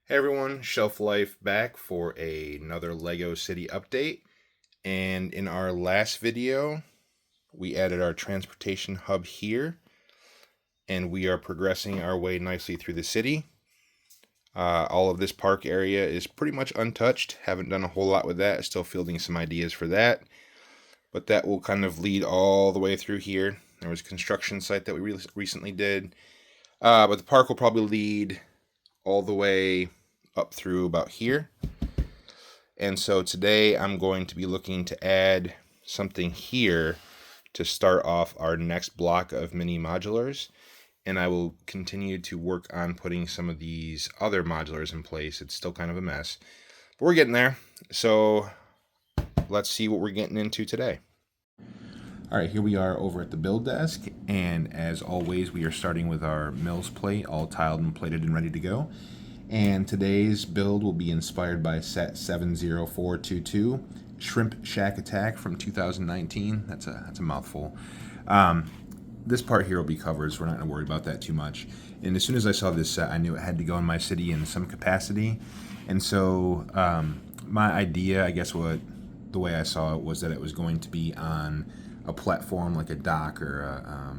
Hey everyone, Shelf Life back for another Lego City update. And in our last video, we added our transportation hub here, and we are progressing our way nicely through the city. All of this park area is pretty much untouched. Haven't done a whole lot with that. Still fielding some ideas for that. But that will kind of lead all the way through here. There was a construction site that we recently did. But the park will probably lead all the way up through about here. And so today I'm going to be looking to add something here to start off our next block of mini modulars. And I will continue to work on putting some of these other modulars in place. It's still kind of a mess, but we're getting there. So let's see what we're getting into today. All right, here we are over at the build desk. And as always, we are starting with our mills plate, all tiled and plated and ready to go. And today's build will be inspired by set 70422, Shrimp Shack Attack from 2019. That's a mouthful. This part here will be covered, so we're not going to worry about that too much. And as soon as I saw this set, I knew it had to go in my city in some capacity. And so my idea, I guess the way I saw it was that it was going to be on a platform like a dock or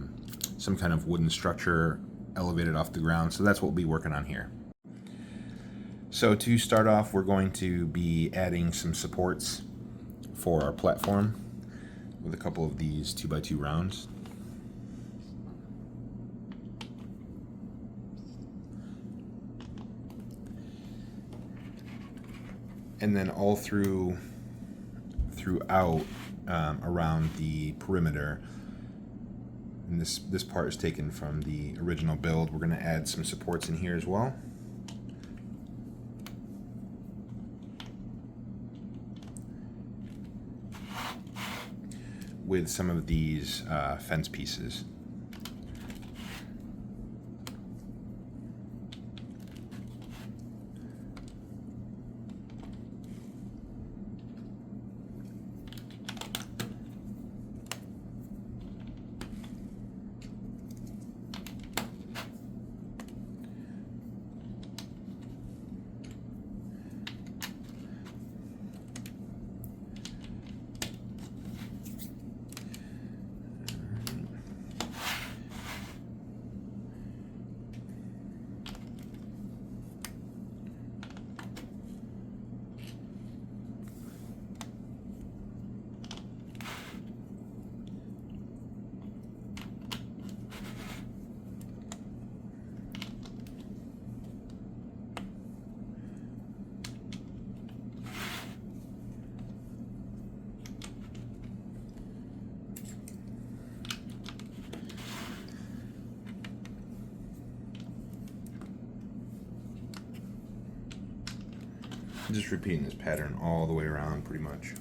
some kind of wooden structure elevated off the ground. So that's what we'll be working on here. So to start off, we're going to be adding some supports for our platform with a couple of these 2x2 rounds. And then all throughout around the perimeter, and this part is taken from the original build, we're going to add some supports in here as well. With some of these fence pieces. Just repeating this pattern all the way around pretty much.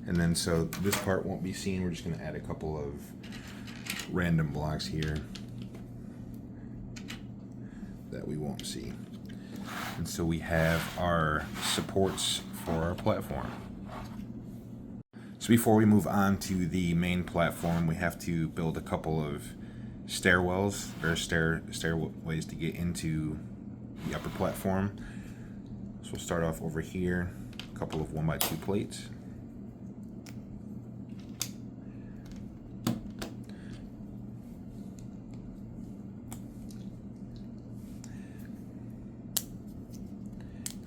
And then so this part won't be seen. We're just going to add a couple of random blocks here that we won't see. And so we have our supports for our platform. So before we move on to the main platform, we have to build a couple of stairwells or stairways to get into the upper platform. So we'll start off over here, a couple of 1x2 plates.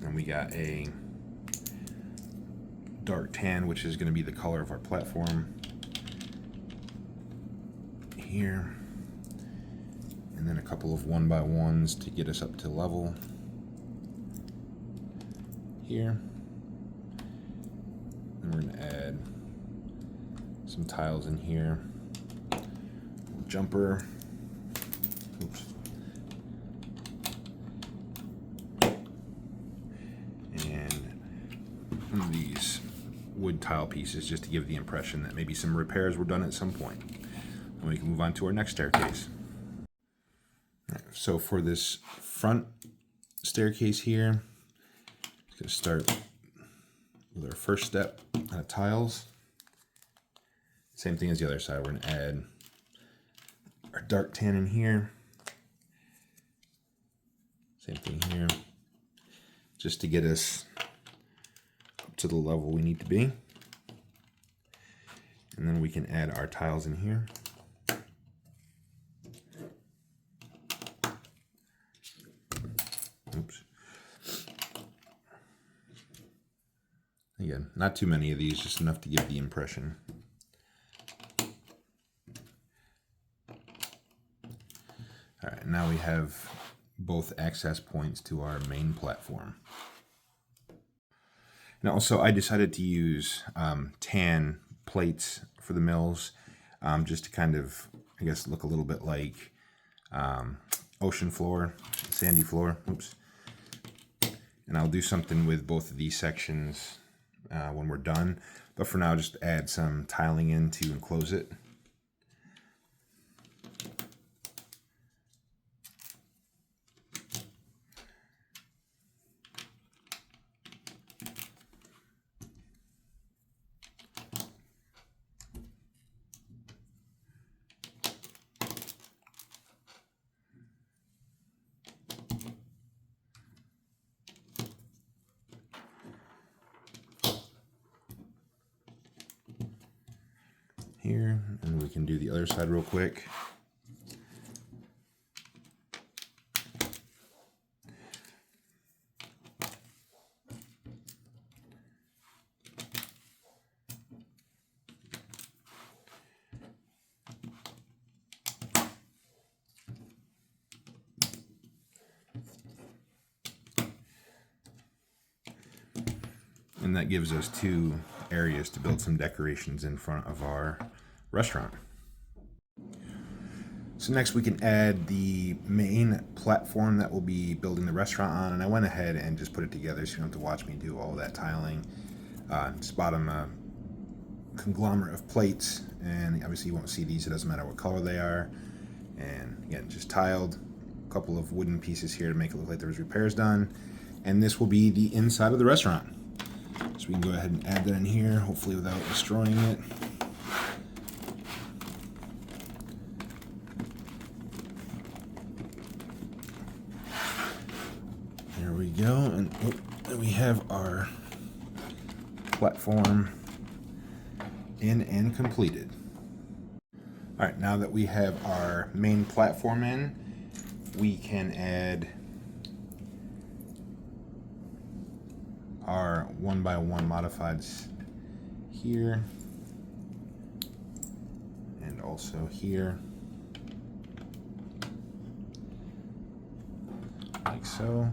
And we got a dark tan, which is going to be the color of our platform here. And then a couple of 1x1s to get us up to level here. And we're going to add some tiles in here. Jumper. Oops. And these wood tile pieces just to give the impression that maybe some repairs were done at some point. And we can move on to our next staircase. So for this front staircase here, I'm going to start with our first step out of tiles. Same thing as the other side. We're going to add our dark tan in here. Same thing here, just to get us up to the level we need to be. And then we can add our tiles in here. Oops. Again, not too many of these, just enough to give the impression. All right, now we have both access points to our main platform. And also I decided to use tan plates for the mills, just to kind of, I guess, look a little bit like ocean floor, sandy floor. Oops. And I'll do something with both of these sections when we're done. But for now, just add some tiling in to enclose it. Here, and we can do the other side real quick. And that gives us two areas to build some decorations in front of our restaurant. So next we can add the main platform that we'll be building the restaurant on, and I went ahead and just put it together so you don't have to watch me do all that tiling. Just bought them a conglomerate of plates, and obviously you won't see these, it doesn't matter what color they are. And again, just tiled a couple of wooden pieces here to make it look like there was repairs done. And this will be the inside of the restaurant. So we can go ahead and add that in here, hopefully without destroying it. There we go, and then we have our platform in and completed. All right, now that we have our main platform in, we can add our 1x1 modifieds here and also here, like so.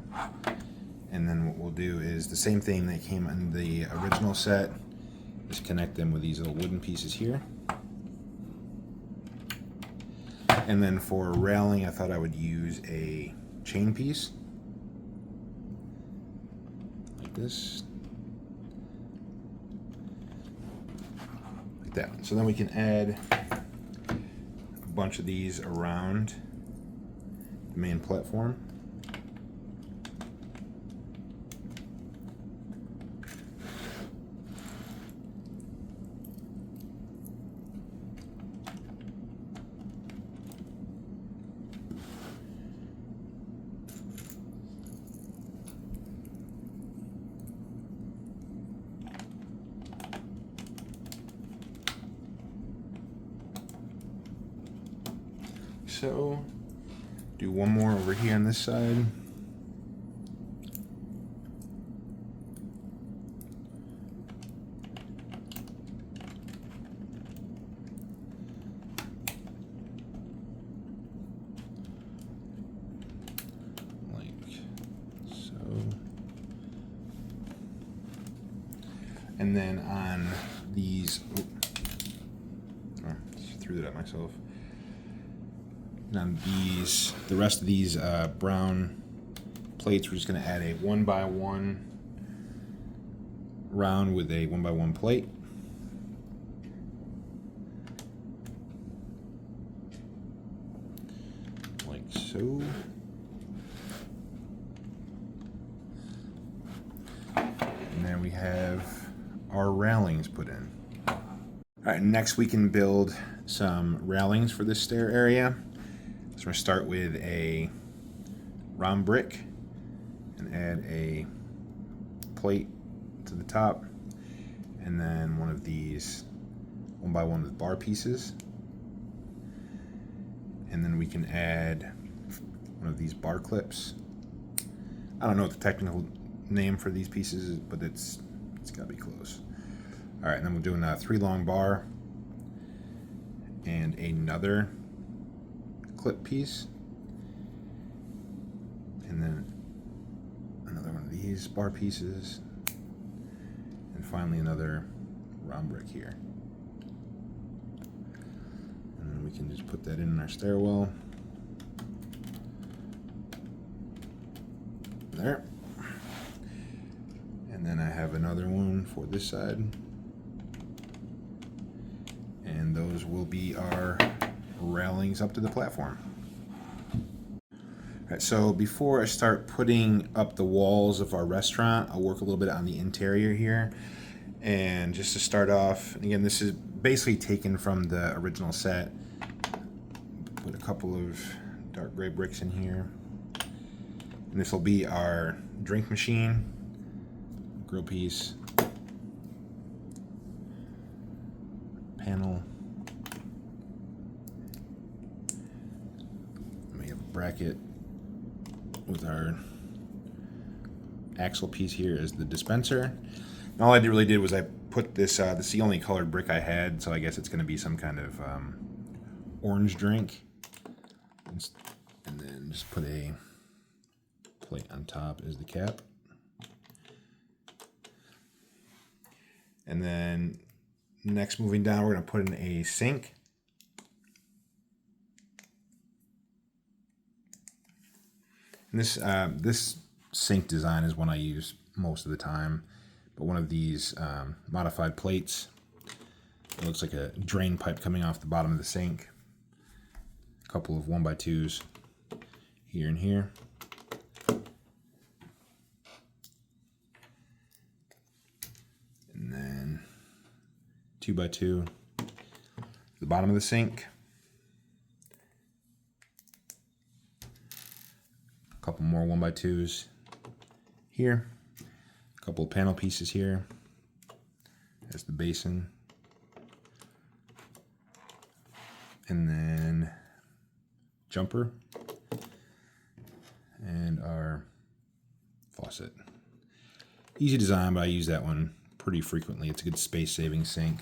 And then what we'll do is the same thing that came in the original set, just connect them with these little wooden pieces here. And then for railing, I thought I would use a chain piece like this, like that. So then we can add a bunch of these around the main platform. So, do one more over here on this side. Like so. And then on these, oh, just threw that at myself. On these, the rest of these brown plates, we're just going to add a 1x1 around with a 1x1 plate. Like so. And then we have our railings put in. All right, next we can build some railings for this stair area. So we're gonna start with a round brick and add a plate to the top, and then one of these 1x1 with bar pieces, and then we can add one of these bar clips. I don't know what the technical name for these pieces is, but it's gotta be close. All right, and then we're doing a 3 long bar and another clip piece, and then another one of these bar pieces, and finally another round brick here. And then we can just put that in our stairwell. There. And then I have another one for this side. And those will be our railings up to the platform. All right, so before I start putting up the walls of our restaurant, I'll work a little bit on the interior here. And just to start off, and again, this is basically taken from the original set. Put a couple of dark gray bricks in here. And this will be our drink machine, grill piece, panel. We have a bracket with our axle piece here as the dispenser. And all I really did was I put this, this is the only colored brick I had, so I guess it's going to be some kind of orange drink. And then just put a plate on top as the cap. And then next, moving down, we're going to put in a sink. And this sink design is one I use most of the time, but one of these modified plates. It looks like a drain pipe coming off the bottom of the sink. A couple of 1x2s here and here. And then 2x2 the bottom of the sink. A couple more 1x2s here. A couple of panel pieces here. There's the basin. And then jumper and our faucet. Easy design, but I use that one pretty frequently. It's a good space-saving sink.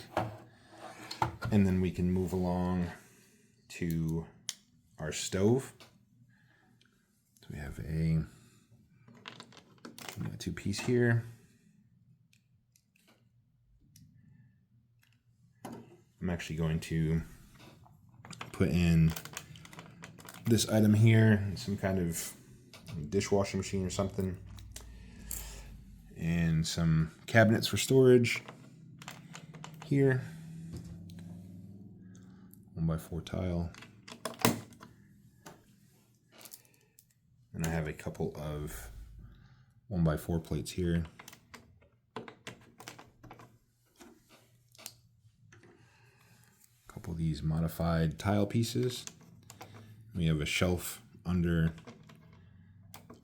And then we can move along to our stove. So we have a 2-piece here. I'm actually going to put in this item here, some kind of dishwasher machine or something, and some cabinets for storage here. 1x4 tile. And I have a couple of 1x4 plates here. A couple of these modified tile pieces. We have a shelf under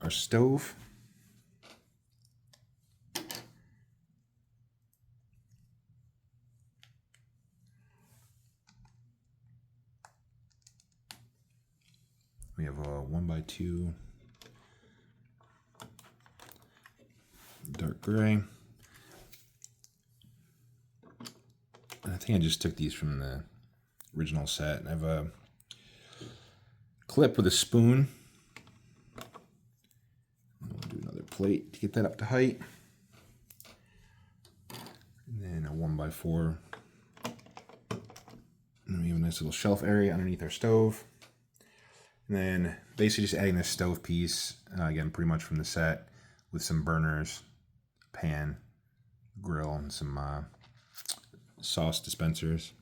our stove. We have a 1x2 dark gray. And I think I just took these from the original set. I have a clip with a spoon. I'll do another plate to get that up to height. And then a 1x4. And then we have a nice little shelf area underneath our stove. And then basically just adding this stove piece, again, pretty much from the set, with some burners, pan, grill and some sauce dispensers.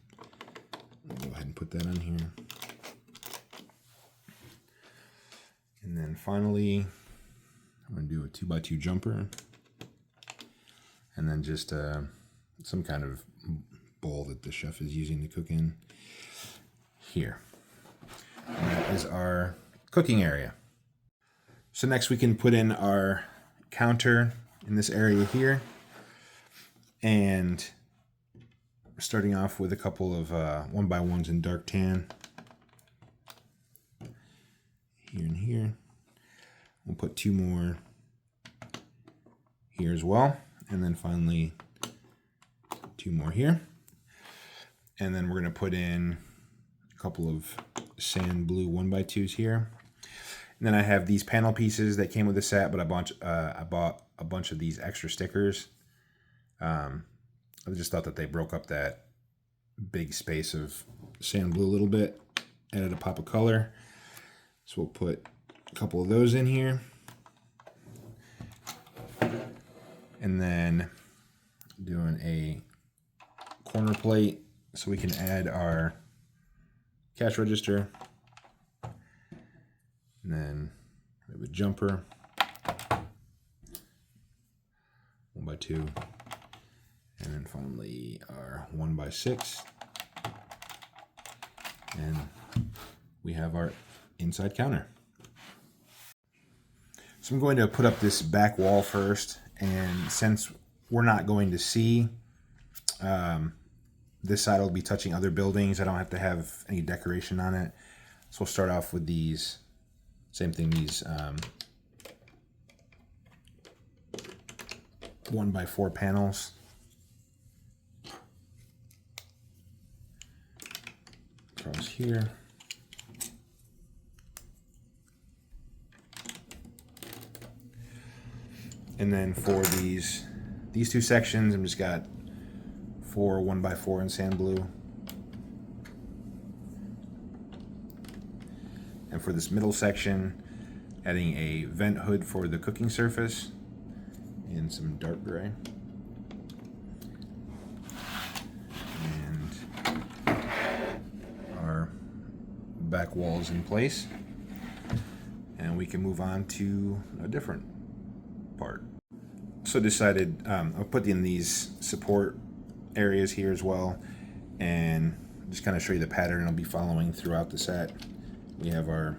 I'll go ahead and put that on here. And then finally, I'm going to do a 2x2 jumper. And then just some kind of bowl that the chef is using to cook in here. And that is our cooking area. So next we can put in our counter in this area here. And starting off with a couple of 1x1s in dark tan. Here and here. We'll put 2 more here as well. And then finally 2 more here. And then we're going to put in a couple of sand blue 1x2s here. And then I have these panel pieces that came with the set, but I bought a bunch of these extra stickers. I just thought that they broke up that big space of sand blue a little bit, added a pop of color. So we'll put a couple of those in here. And then doing a corner plate so we can add our cash register. And then we have a jumper, 1x2. And then finally our 1x6. And we have our inside counter. So I'm going to put up this back wall first. And since we're not going to see, this side will be touching other buildings. I don't have to have any decoration on it. So we'll start off with these, same thing, these 1x4 panels. Across here. And then for these 2 sections, I've just got 4 1x4 in sand blue. And for this middle section, adding a vent hood for the cooking surface in some dark gray. And our back walls in place. And we can move on to a different part. So decided I'll put in these support areas here as well, and just kind of show you the pattern I'll be following throughout the set. We have our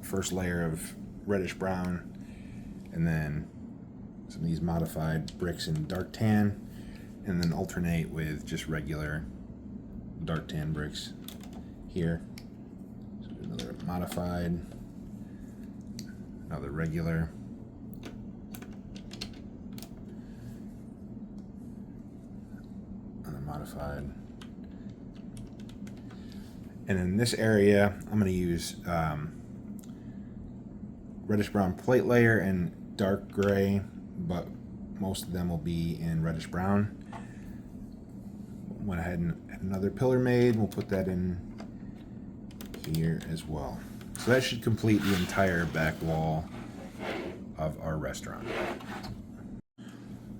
first layer of reddish brown, and then some of these modified bricks in dark tan, and then alternate with just regular dark tan bricks here. So another modified, another regular. Modified. And in this area, I'm going to use reddish brown plate layer and dark gray, but most of them will be in reddish brown. Went ahead and had another pillar made. We'll put that in here as well. So that should complete the entire back wall of our restaurant.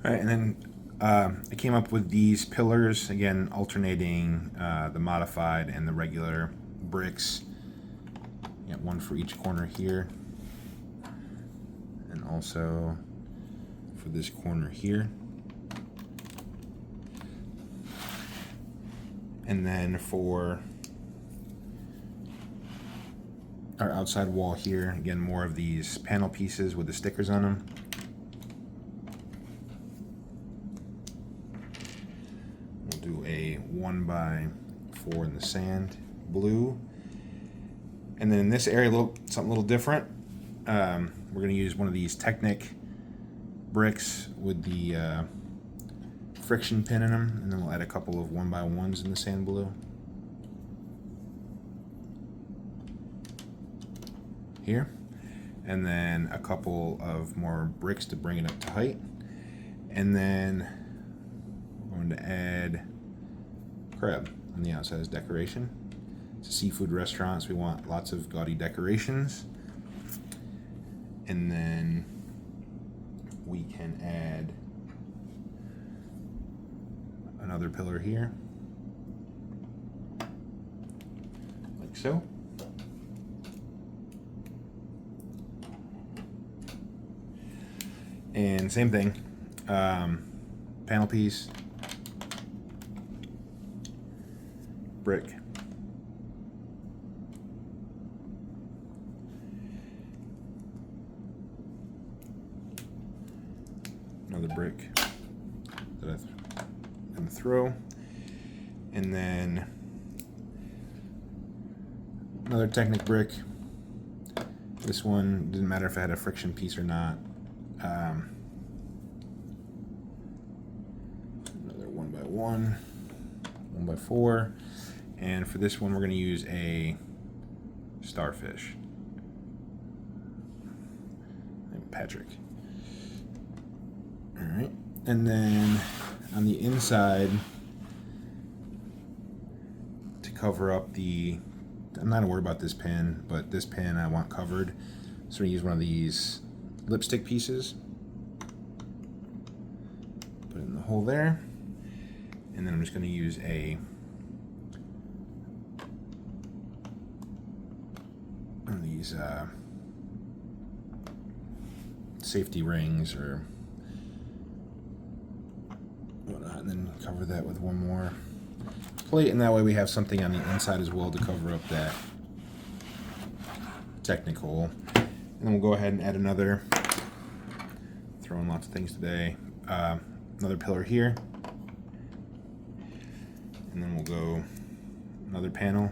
All right, and then I came up with these pillars, again, alternating the modified and the regular bricks. Got one for each corner here. And also for this corner here. And then for our outside wall here, again, more of these panel pieces with the stickers on them. Do a 1x4 in the sand blue, and then in this area, something a little different. We're going to use one of these Technic bricks with the friction pin in them, and then we'll add a couple of 1x1s in the sand blue here, and then a couple of more bricks to bring it up to height, and then we're going to add crab on the outside as decoration. It's a seafood restaurant, so we want lots of gaudy decorations. And then we can add another pillar here, like so. And same thing, panel piece, brick, another brick that I'm going to throw, and then another Technic brick. This one didn't matter if I had a friction piece or not. Another 1x1, 1x4, and for this one we're going to use a starfish. Patrick. All right, and then on the inside, to cover up the, I'm not worried about this pin, but this pin I want covered, so I use one of these lipstick pieces. Put it in the hole there, and then I'm just going to use one of these safety rings or whatnot, and then cover that with one more plate, and that way we have something on the inside as well to cover up that Technic hole. And then we'll go ahead and add another, throwing lots of things today, another pillar here, and then we'll go another panel,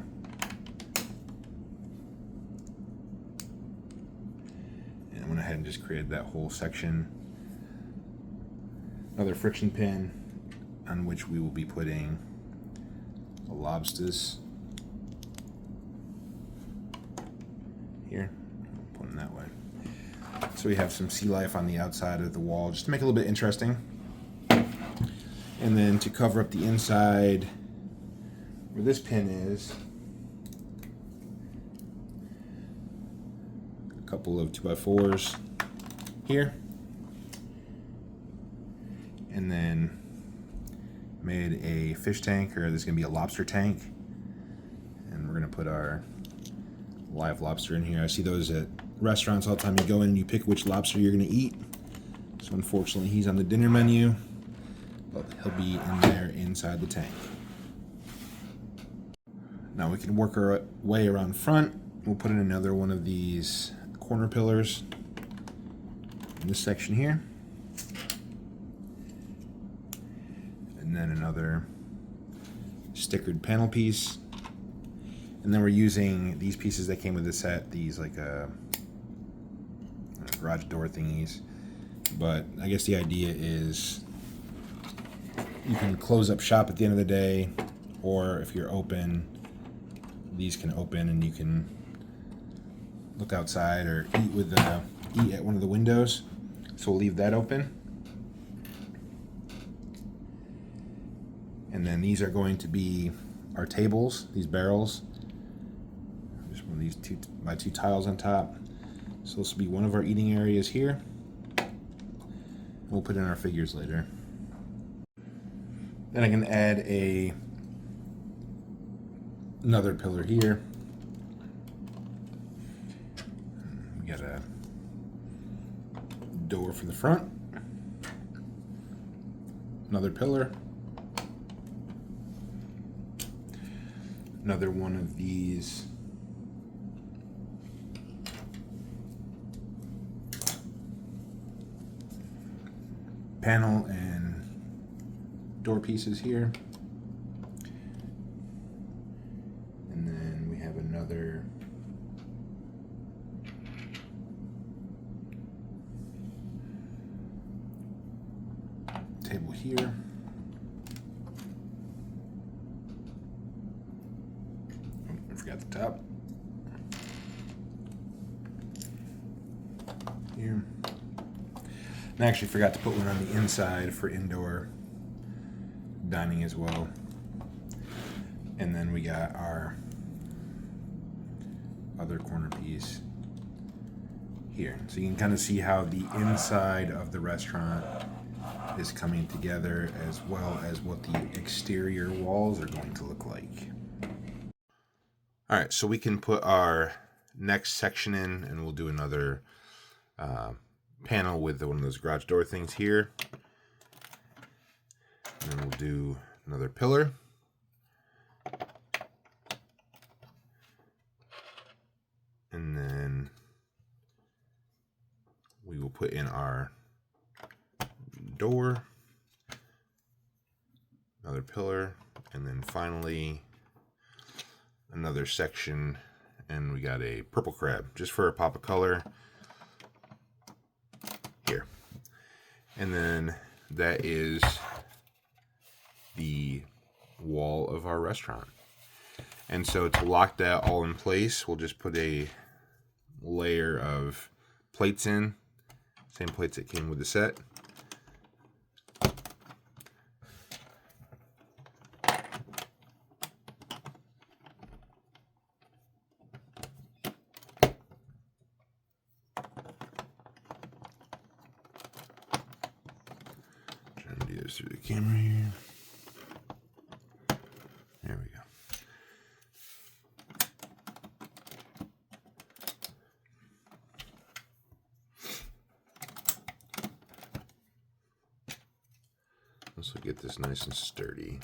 and I went ahead and just created that whole section. Another friction pin on which we will be putting a lobsters here, putting that way. So we have some sea life on the outside of the wall, just to make it a little bit interesting. And then to cover up the inside where this pin is, a couple of 2x4s here, and then made a fish tank, or this is going to be a lobster tank, and we're going to put our live lobster in here. I see those at restaurants all the time. You go in and you pick which lobster you're going to eat. So unfortunately he's on the dinner menu, but he'll be in there inside the tank. Now we can work our way around front. We'll put in another one of these corner pillars in this section here, and then another stickered panel piece. And then we're using these pieces that came with the set, these like garage door thingies. But I guess the idea is you can close up shop at the end of the day, or if you're open, these can open and you can look outside or eat at one of the windows. So we'll leave that open. And then these are going to be our tables, these barrels. Just one of these my two tiles on top. So this will be one of our eating areas here. We'll put in our figures later. Then I can add another pillar here. We got a door for the front. Another pillar. Another one of these panel and door pieces here. And then we have another table here. I forgot the top. Here. I actually forgot to put one on the inside for indoor dining as well. And then we got our other corner piece here. So you can kind of see how the inside of the restaurant is coming together, as well as what the exterior walls are going to look like. Alright, so we can put our next section in, and we'll do another panel with one of those garage door things here. And then we'll do another pillar. And then we will put in our door, another pillar, and then finally another section, and we got a purple crab just for a pop of color here. And then that is the wall of our restaurant. And so to lock that all in place, we'll just put a layer of plates in, same plates that came with the set. Trying to do this through the camera here. There we go. This will get this nice and sturdy.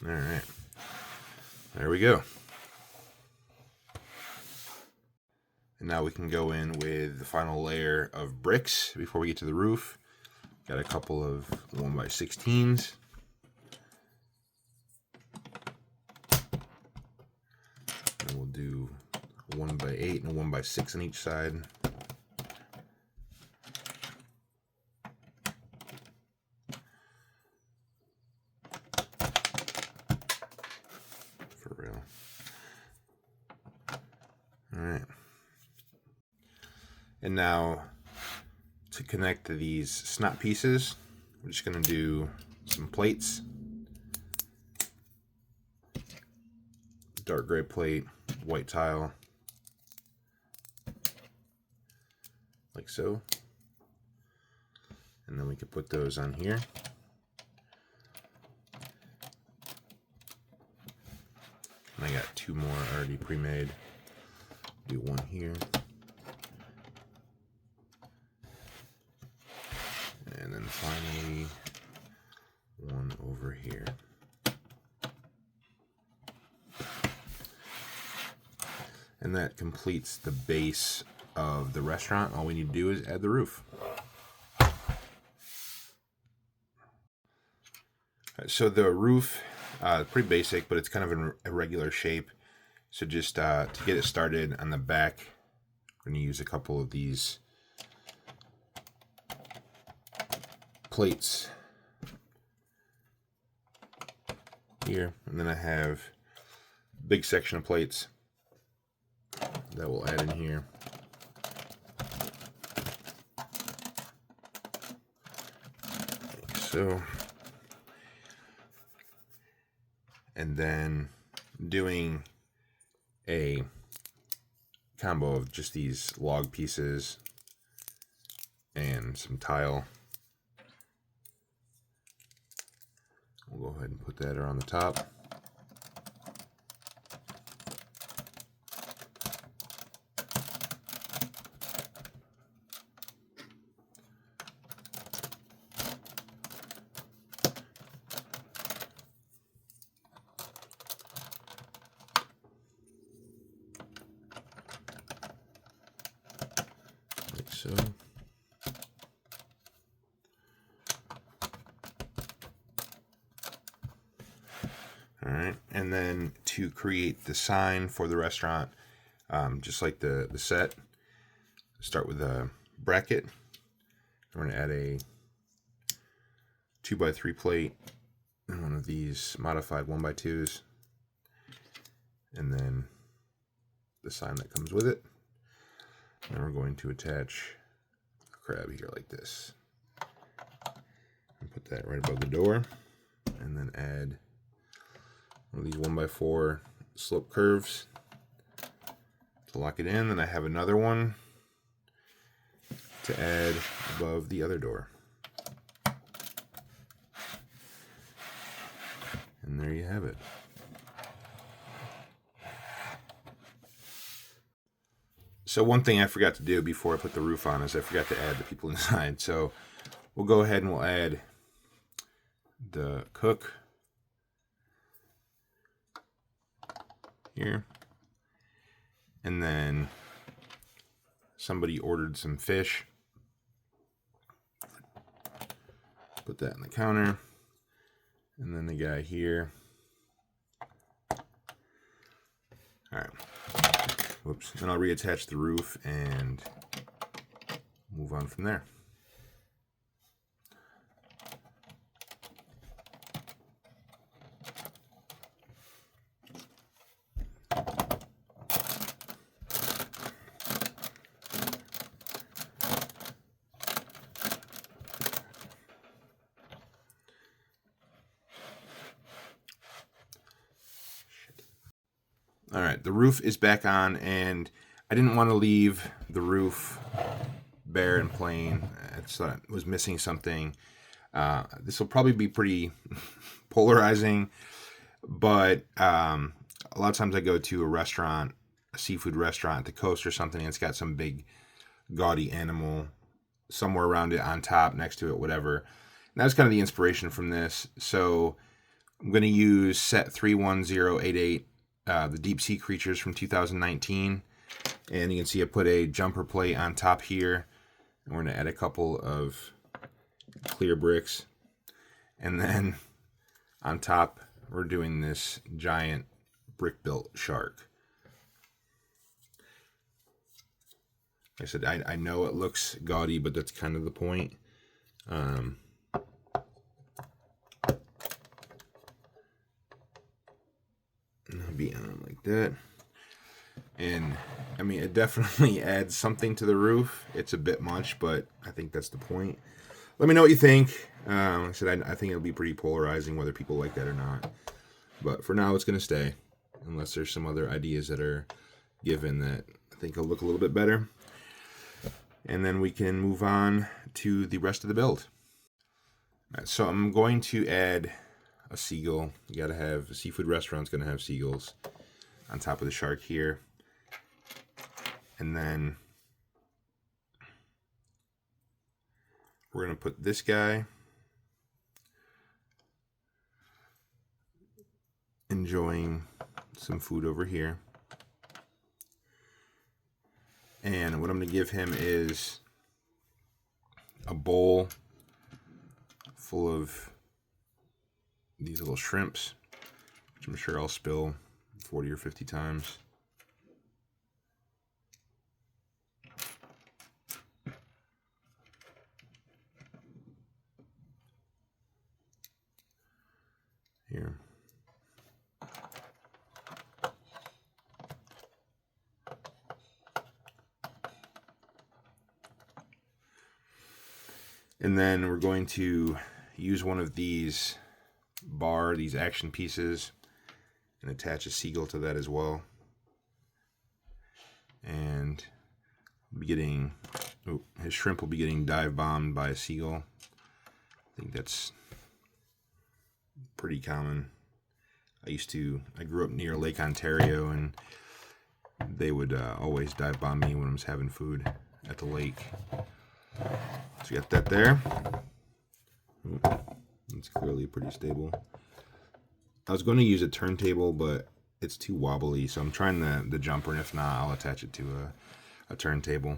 All right, there we go. And now we can go in with the final layer of bricks before we get to the roof. Got a couple of 1x16s. And we'll do a 1x8 and a 1x6 on each side. For real. All right. And now, to connect to these snot pieces, we're just going to do some plates. Dark gray plate, white tile, like so. And then we can put those on here. And I got two more already pre-made. Do one here. And then finally, one over here. And that completes the base of the restaurant. All we need to do is add the roof. So the roof, pretty basic, but it's kind of an irregular shape. So just to get it started on the back, we're going to use a couple of these plates here, and then I have a big section of plates that we'll add in here. Like so. And then doing a combo of just these log pieces and some tile. We'll go ahead and put that around the top. Like so. All right, and then to create the sign for the restaurant, just like the set, start with a bracket. We're going to add a 2x3 plate and one of these modified 1x2s, and then the sign that comes with it. And we're going to attach a crab here like this. And put that right above the door. And then add one of these 1x4 slope curves to lock it in. Then I have another one to add above the other door. And there you have it. So one thing I forgot to do before I put the roof on is I forgot to add the people inside. So we'll go ahead and we'll add the cook here. And then somebody ordered some fish. Put that on the counter. And then the guy here. All right. Whoops. Then I'll reattach the roof and move on from there. All right, the roof is back on, and I didn't want to leave the roof bare and plain. I thought it was missing something. This will probably be pretty polarizing, but a lot of times I go to a restaurant, a seafood restaurant at the coast or something, and it's got some big gaudy animal somewhere around it, on top, next to it, whatever. And that's kind of the inspiration from this. So I'm going to use set 31088. The deep sea creatures from 2019, and you can see I put a jumper plate on top here, and we're going to add a couple of clear bricks, and then on top we're doing this giant brick built shark. Like I said, I know it looks gaudy, but that's kind of the point. And it'll be on like that. And I mean, it definitely adds something to the roof. It's a bit much, but I think that's the point. Let me know what you think. Like I said, I think it'll be pretty polarizing whether people like that or not. But for now, it's going to stay, unless there's some other ideas that are given that I think will look a little bit better. And then we can move on to the rest of the build. All right, so I'm going to add a seagull. You got to have, a seafood restaurant's going to have seagulls on top of the shark here. And then we're going to put this guy enjoying some food over here. And what I'm going to give him is a bowl full of these little shrimps, which I'm sure I'll spill 40 or 50 times. Here. And then we're going to use one of these these action pieces, and attach a seagull to that as well. And be getting, his shrimp will be getting dive bombed by a seagull. I think that's pretty common. I grew up near Lake Ontario, and they would always dive bomb me when I was having food at the lake. So you got that there. It's clearly pretty stable. I was going to use a turntable, but it's too wobbly, so I'm trying the jumper, and if not, I'll attach it to a turntable.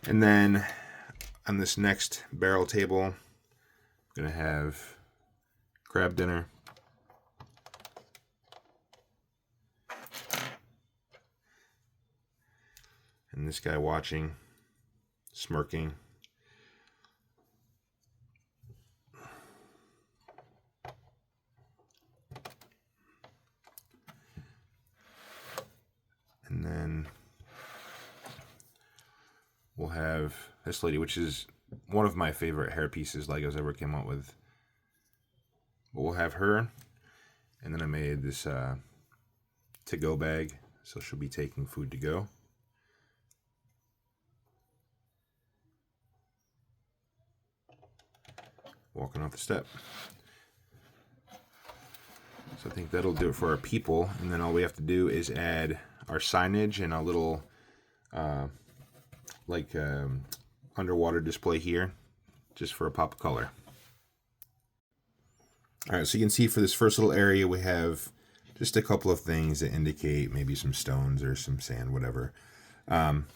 And then on this next barrel table, I'm going to have crab dinner. And this guy watching, smirking. And then have this lady, which is one of my favorite hair pieces Legos ever came out with. But we'll have her. And then I made this to-go bag, so she'll be taking food to go. Walking off the step. So I think that'll do it for our people, and then all we have to do is add our signage and a little underwater display here, just for a pop of color. Alright, so you can see for this first little area we have just a couple of things that indicate maybe some stones or some sand, whatever,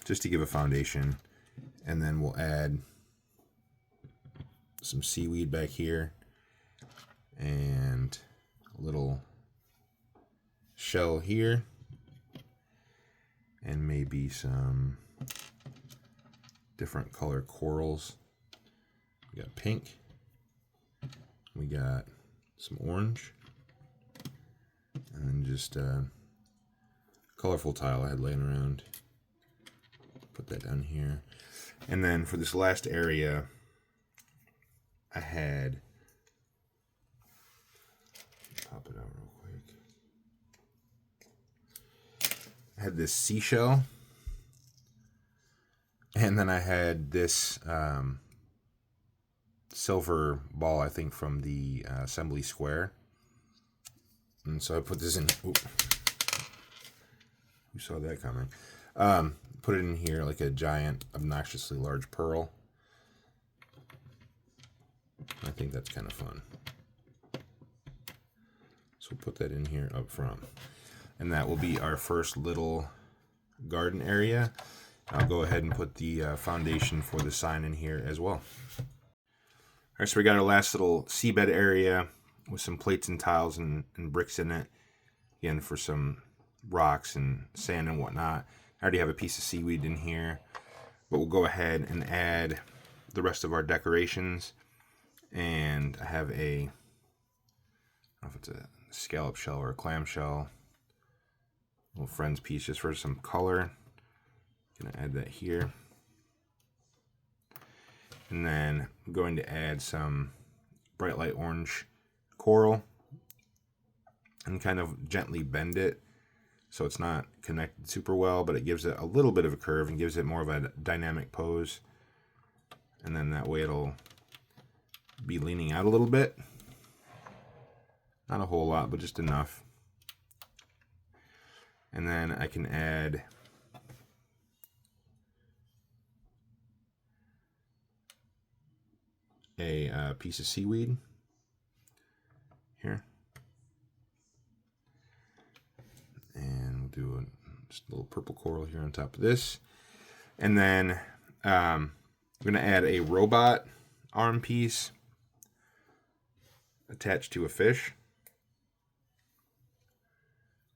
just to give a foundation. And then we'll add some seaweed back here and a little shell here, and maybe some different color corals. We got pink, we got some orange, and then just a colorful tile I had laying around. Put that down here. And then for this last area, I had, pop it out real quick. I had this seashell, and then I had this silver ball, I think from the Assembly Square. And so I put this in. Oop. You saw that coming. Put it in here like a giant, obnoxiously large pearl. I think that's kind of fun. So we'll put that in here up front. And that will be our first little garden area. I'll go ahead and put the foundation for the sign in here as well. All right, so we got our last little seabed area with some plates and tiles and bricks in it. Again, for some rocks and sand and whatnot. I already have a piece of seaweed in here, but we'll go ahead and add the rest of our decorations. And I have a, I don't know if it's a scallop shell or a clam shell, little friends piece just for some color. Gonna add that here. And then I'm going to add some bright light orange coral and kind of gently bend it so it's not connected super well, but it gives it a little bit of a curve and gives it more of a dynamic pose. And then that way it'll be leaning out a little bit. Not a whole lot, but just enough. And then I can add a piece of seaweed here. And we'll do just a little purple coral here on top of this. And then I'm going to add a robot arm piece attached to a fish.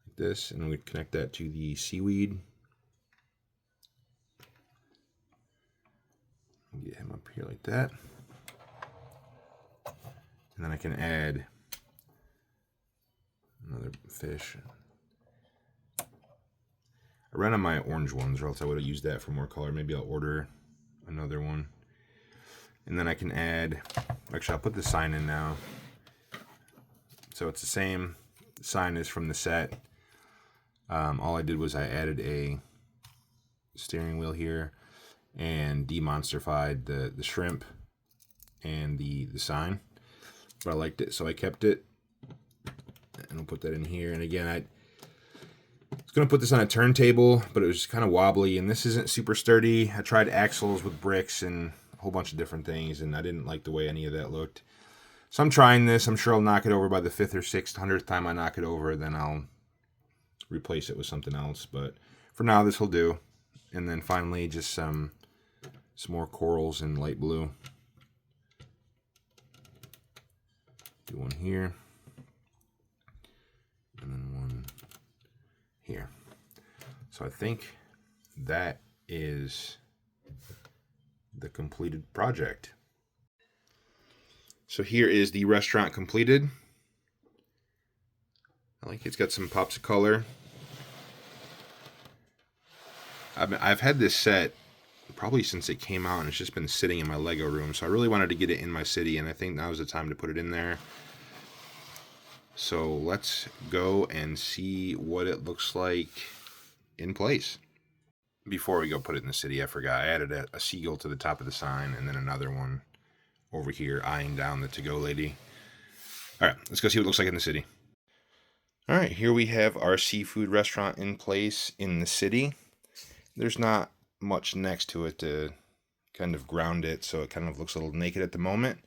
Like this. And we connect that to the seaweed. Get him up here like that. And then I can add another fish. I ran on my orange ones, or else I would have used that for more color. Maybe I'll order another one. And then I can add, actually I'll put the sign in now. So it's the same sign as from the set. All I did was I added a steering wheel here and demonstrified the shrimp and the sign. But I liked it, so I kept it. And I'll put that in here. And again, I was going to put this on a turntable, but it was kind of wobbly, and this isn't super sturdy. I tried axles with bricks and a whole bunch of different things, and I didn't like the way any of that looked. So I'm trying this. I'm sure I'll knock it over by the 5th or 6th, 100th time I knock it over, then I'll replace it with something else. But for now, this will do. And then finally, just some more corals in light blue. Do one here. And then one here. So I think that is the completed project. So here is the restaurant completed. I like it's got some pops of color. I've had this set probably since it came out, and it's just been sitting in my Lego room. So I really wanted to get it in my city, and I think now is the time to put it in there. So let's go and see what it looks like in place. Before we go put it in the city, I forgot I added a seagull to the top of the sign, and then another one over here eyeing down the to-go lady. All right, let's go see what it looks like in the city. All right, here we have our seafood restaurant in place in the city. There's not much next to it to kind of ground it, so it kind of looks a little naked at the moment.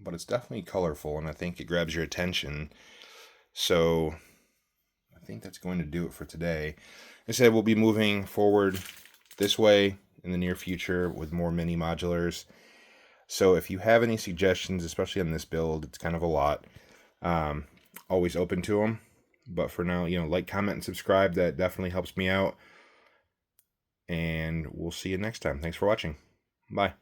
But it's definitely colorful, and I think it grabs your attention. So I think that's going to do it for today. I said we'll be moving forward this way in the near future with more mini modulars. So if you have any suggestions, especially on this build, it's kind of a lot. Always open to them. But for now, like, comment, and subscribe. That definitely helps me out. And we'll see you next time. Thanks for watching. Bye.